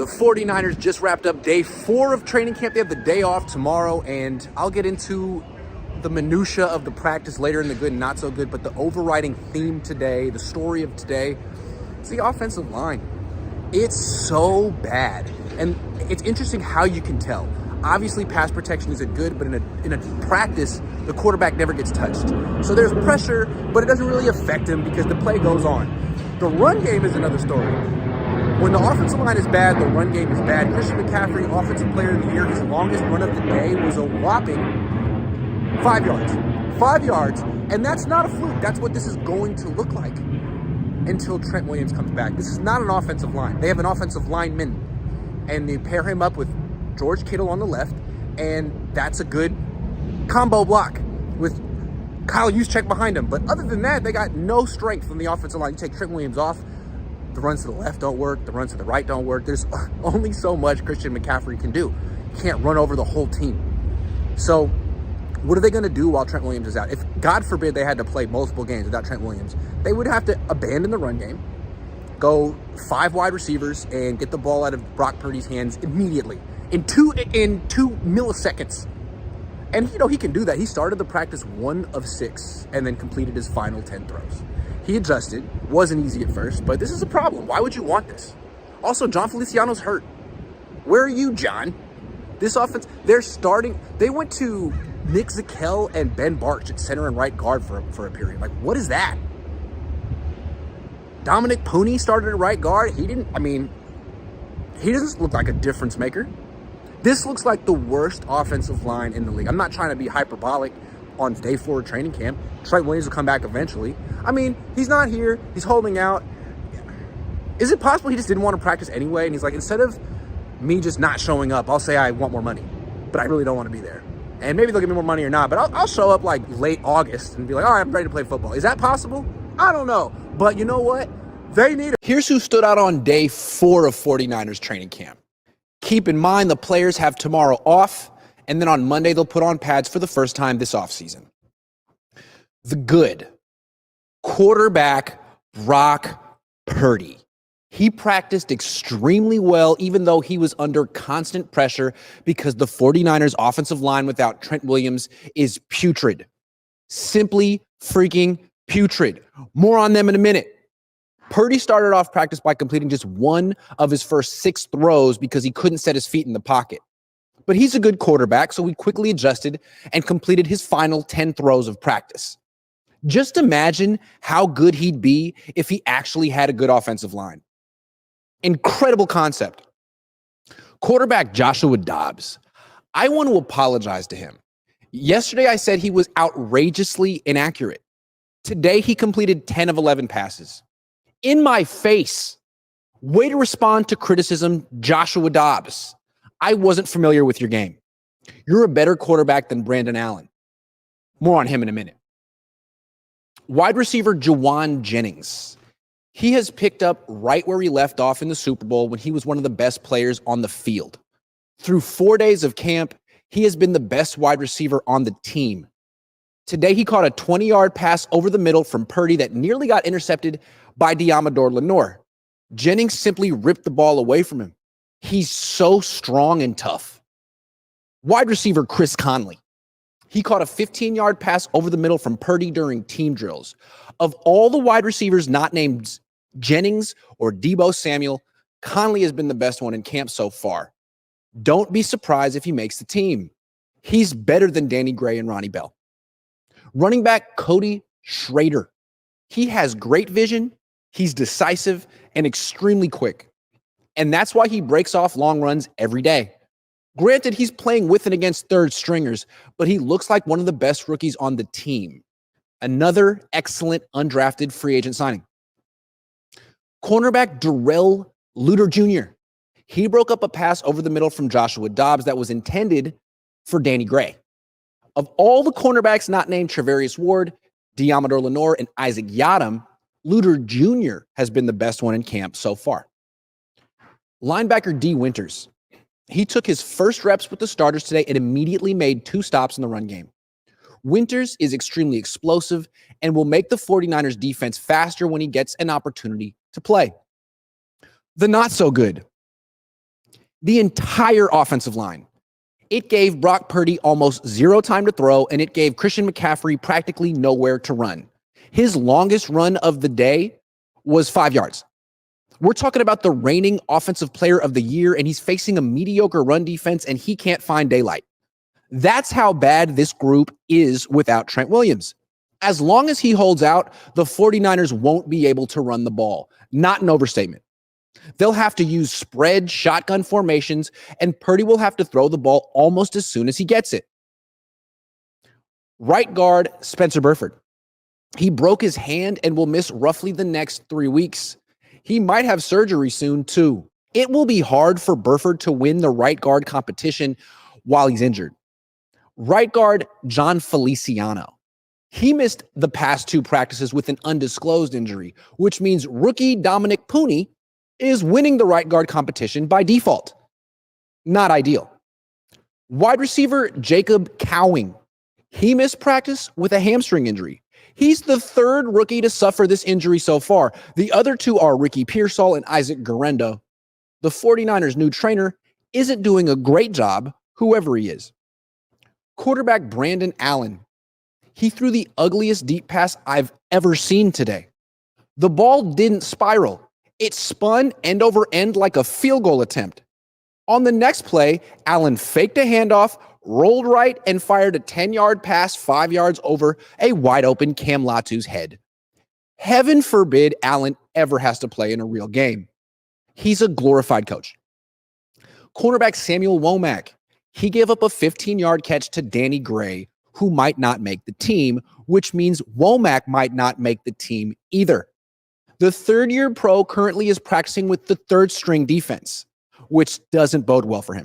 The 49ers just wrapped up day 4 of training camp. They have the day off tomorrow, and I'll get into the minutia of the practice later in the good and not so good, but the overriding theme today, the story of today, is the offensive line. It's so bad, and it's interesting how you can tell. Obviously, pass protection isn't good, but in a practice, the quarterback never gets touched. So there's pressure, but it doesn't really affect him because the play goes on. The run game is another story. When the offensive line is bad, the run game is bad. Christian McCaffrey, Offensive Player of the Year, his longest run of the day was a whopping 5 yards. 5 yards, and that's not a fluke. That's what this is going to look like until Trent Williams comes back. This is not an offensive line. They have an offensive lineman, and they pair him up with George Kittle on the left, and that's a good combo block with Kyle Juszczyk behind him. But other than that, they got no strength from the offensive line. You take Trent Williams off, the runs to the left don't work, the runs to the right don't work. There's only so much Christian McCaffrey can do. He can't run over the whole team. So what are they going to do while Trent Williams is out? If, God forbid, they had to play multiple games without Trent Williams, they would have to abandon the run game, go 5 wide receivers, and get the ball out of Brock Purdy's hands immediately in 2 milliseconds. And, he can do that. He started the practice 1 of 6 and then completed his final 10 throws. He adjusted. Wasn't easy at first, but this is a problem. Why would you want this? Also, John Feliciano's hurt. Where are you, John? This offense, they went to Nick Zakelj and Ben Bartch at center and right guard for a period. Like, what is that? Dominic Pooney started at right guard. He doesn't look like a difference maker. This looks like the worst offensive line in the league. I'm not trying to be hyperbolic on day 4 of training camp. Trent Williams will come back eventually. He's not here. He's holding out. Is it possible he just didn't want to practice anyway? And he's like, instead of me just not showing up, I'll say I want more money, but I really don't want to be there. And maybe they'll give me more money or not, but I'll show up like late August and be like, all right, I'm ready to play football. Is that possible? I don't know. But you know what? They need it. Here's who stood out on day 4 of 49ers training camp. Keep in mind the players have tomorrow off, and then on Monday they'll put on pads for the first time this offseason. The good quarterback, Brock Purdy. He practiced extremely well, even though he was under constant pressure because the 49ers offensive line without Trent Williams is putrid. Simply freaking putrid. More on them in a minute. Purdy started off practice by completing just 1 of his first 6 throws because he couldn't set his feet in the pocket. But he's a good quarterback, so he quickly adjusted and completed his final 10 throws of practice. Just imagine how good he'd be if he actually had a good offensive line. Incredible concept. Quarterback Joshua Dobbs. I want to apologize to him. Yesterday I said he was outrageously inaccurate. Today he completed 10 of 11 passes. In my face. Way to respond to criticism, Joshua Dobbs. I wasn't familiar with your game. You're a better quarterback than Brandon Allen. More on him in a minute. Wide receiver Jawan Jennings. He has picked up right where he left off in the Super Bowl when he was one of the best players on the field. Through 4 days of camp, he has been the best wide receiver on the team. Today, he caught a 20-yard pass over the middle from Purdy that nearly got intercepted by Diamador Lenore. Jennings simply ripped the ball away from him. He's so strong and tough. Wide receiver Chris Conley. He caught a 15-yard pass over the middle from Purdy during team drills. Of all the wide receivers not named Jennings or Deebo Samuel, Conley has been the best one in camp so far. Don't be surprised if he makes the team. He's better than Danny Gray and Ronnie Bell. Running back Cody Schrader. He has great vision, he's decisive, and extremely quick. And that's why he breaks off long runs every day. Granted, he's playing with and against third stringers, but he looks like one of the best rookies on the team. Another excellent undrafted free agent signing. Cornerback Darrell Luter Jr. He broke up a pass over the middle from Joshua Dobbs that was intended for Danny Gray. Of all the cornerbacks not named Trevarius Ward, Diamador Lenore, and Isaac Yiadom, Luter Jr. has been the best one in camp so far. Linebacker D. Winters. He took his first reps with the starters today and immediately made 2 stops in the run game. Winters is extremely explosive and will make the 49ers defense faster when he gets an opportunity to play. The not so good. The entire offensive line. It gave Brock Purdy almost zero time to throw, and it gave Christian McCaffrey practically nowhere to run. His longest run of the day was 5 yards. We're talking about the reigning offensive player of the year, and he's facing a mediocre run defense, and he can't find daylight. That's how bad this group is without Trent Williams. As long as he holds out, the 49ers won't be able to run the ball. Not an overstatement. They'll have to use spread shotgun formations, and Purdy will have to throw the ball almost as soon as he gets it. Right guard, Spencer Burford. He broke his hand and will miss roughly the next 3 weeks. He might have surgery soon, too. It will be hard for Burford to win the right guard competition while he's injured. Right guard, John Feliciano. He missed the past 2 practices with an undisclosed injury, which means rookie Dominic Pooney is winning the right guard competition by default. Not ideal. Wide receiver, Jacob Cowing. He missed practice with a hamstring injury. He's the 3rd rookie to suffer this injury so far. The other 2 are Ricky Pearsall and Isaac Guerrero. The 49ers' new trainer isn't doing a great job, whoever he is. Quarterback Brandon Allen. He threw the ugliest deep pass I've ever seen today. The ball didn't spiral. It spun end over end like a field goal attempt. On the next play, Allen faked a handoff, rolled right, and fired a 10-yard pass 5 yards over a wide-open Cam Latu's head. Heaven forbid Allen ever has to play in a real game. He's a glorified coach. Cornerback Samuel Womack. He gave up a 15-yard catch to Danny Gray, who might not make the team, which means Womack might not make the team either. The 3rd-year pro currently is practicing with the 3rd-string defense, which doesn't bode well for him.